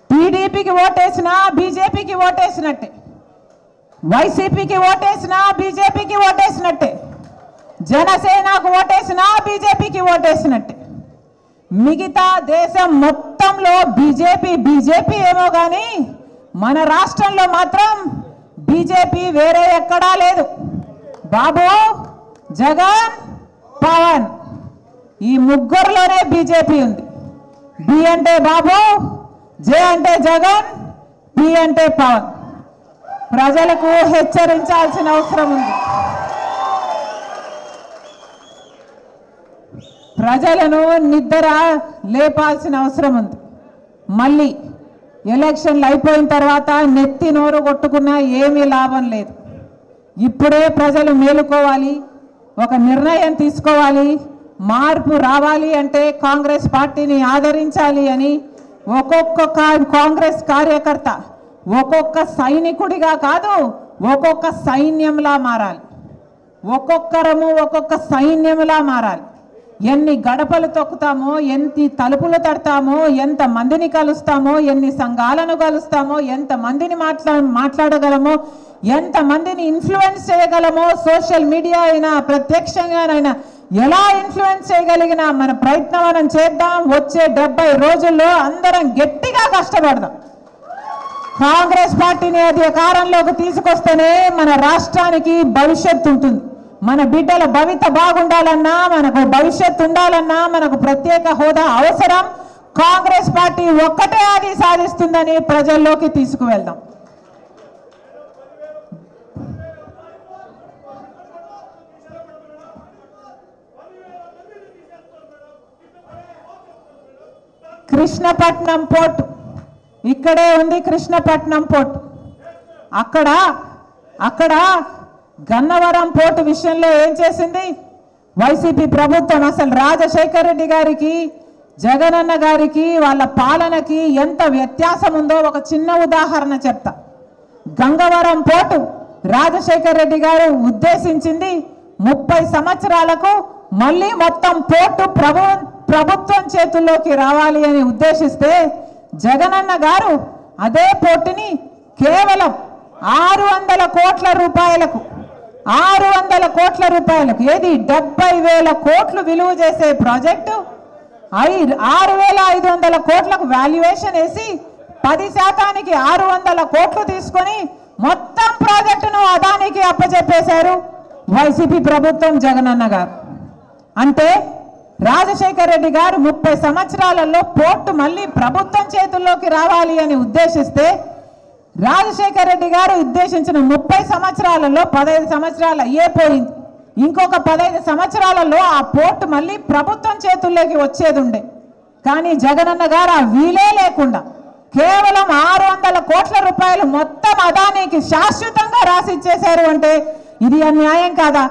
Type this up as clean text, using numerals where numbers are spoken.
టీడీపీకి ఓటేసినా బీజేపీకి ఓటేసినట్టే, వైసీపీకి ఓటేసినా బీజేపీకి ఓటేసినట్టే, జనసేనకు ఓటేసినా బీజేపీకి ఓటేసినట్టే. మిగతా దేశం మొత్తంలో బీజేపీ ఏమో కానీ మన రాష్ట్రంలో మాత్రం బీజేపీ వేరే ఎక్కడా లేదు. బాబు, జగన్, పవన్ ఈ ముగ్గురులోనే బీజేపీ ఉంది. బి అంటే బాబు, జే అంటే జగన్, పి అంటే పవన్. ప్రజలకు హెచ్చరించాల్సిన అవసరం ఉంది. ప్రజలను నిద్ర లేపాల్సిన అవసరం ఉంది. మళ్ళీ ఎలక్షన్లు అయిపోయిన తర్వాత నెత్తి నోరు కొట్టుకున్నా ఏమీ లాభం లేదు. ఇప్పుడే ప్రజలు మేలుకోవాలి, ఒక నిర్ణయం తీసుకోవాలి. మార్పు రావాలి అంటే కాంగ్రెస్ పార్టీని ఆదరించాలి అని ఒక్కొక్క కాంగ్రెస్ కార్యకర్త ఒక్కొక్క సైనికుడిగా కాదు, ఒక్కొక్క సైన్యంలా మారాలి. ఒక్కొక్కరము ఒక్కొక్క సైన్యంలా మారాలి. ఎన్ని గడపలు తొక్కుతామో, ఎన్ని తలుపులు తడతామో, ఎంత మందిని కలుస్తామో, ఎన్ని సంఘాలను కలుస్తామో, ఎంత మందిని మాట్లాడగలమో, ఎంత మందిని ఇన్ఫ్లుయెన్స్ చేయగలమో, సోషల్ మీడియా అయినా ప్రత్యక్షంగానైనా ఎలా ఇన్ఫ్లుయెన్స్ చేయగలిగినా మన ప్రయత్నం మనం చేద్దాం. వచ్చే 70 రోజుల్లో అందరం గట్టిగా కష్టపడదాం. కాంగ్రెస్ పార్టీని అధికారంలోకి తీసుకొస్తేనే మన రాష్ట్రానికి భవిష్యత్తు ఉంటుంది. మన బిడ్డల భవిత బాగుండాలన్నా, మనకు భవిష్యత్తు ఉండాలన్నా మనకు ప్రత్యేక హోదా అవసరం. కాంగ్రెస్ పార్టీ ఒక్కటే అది సాధిస్తుందని ప్రజల్లోకి తీసుకువెళ్దాం. కృష్ణపట్నం పోర్టు ఇక్కడే ఉంది. కృష్ణపట్నం పోర్టు అక్కడ గన్నవరం పోర్టు విషయంలో ఏం చేసింది వైసీపీ ప్రభుత్వం? అసలు రాజశేఖర్ రెడ్డి గారికి, జగనన్న గారికి, వాళ్ళ పాలనకి ఎంత వ్యత్యాసం ఉందో ఒక చిన్న ఉదాహరణ చెప్తా. గంగవరం పోర్టు రాజశేఖర్ రెడ్డి గారు ఉద్దేశించింది 30 సంవత్సరాలకు మళ్ళీ మొత్తం పోర్టు ప్రభుత్వం చేతుల్లోకి రావాలి అని ఉద్దేశిస్తే, జగనన్న గారు అదే పోర్టుని కేవలం 600 కోట్ల రూపాయలకు ఏది 70,000 కోట్లు విలువ చేసే ప్రాజెక్టు 6,500 కోట్లకు వాల్యుయేషన్ వేసి 10% 600 కోట్లు తీసుకొని మొత్తం ప్రాజెక్టును అదానికి అప్పచెప్పేశారు వైసీపీ ప్రభుత్వం, జగనన్న గారు. అంటే రాజశేఖర్ రెడ్డి గారు 30 సంవత్సరాలలో పోర్టు మళ్ళీ ప్రభుత్వం చేతుల్లోకి రావాలి అని ఉద్దేశిస్తే, రాజశేఖర్ రెడ్డి గారు ఉద్దేశించిన 30 సంవత్సరాలలో 15 సంవత్సరాలు అయ్యేపోయింది. ఇంకొక 15 సంవత్సరాలలో ఆ పోర్టు మళ్ళీ ప్రభుత్వం చేతుల్లోకి వచ్చేది ఉండే. కానీ జగనన్న గారు ఆ వీలే లేకుండా కేవలం 600 కోట్ల రూపాయలు మొత్తం అదానికి శాశ్వతంగా రాసిచ్చేశారు. అంటే ఇది అన్యాయం కాదా?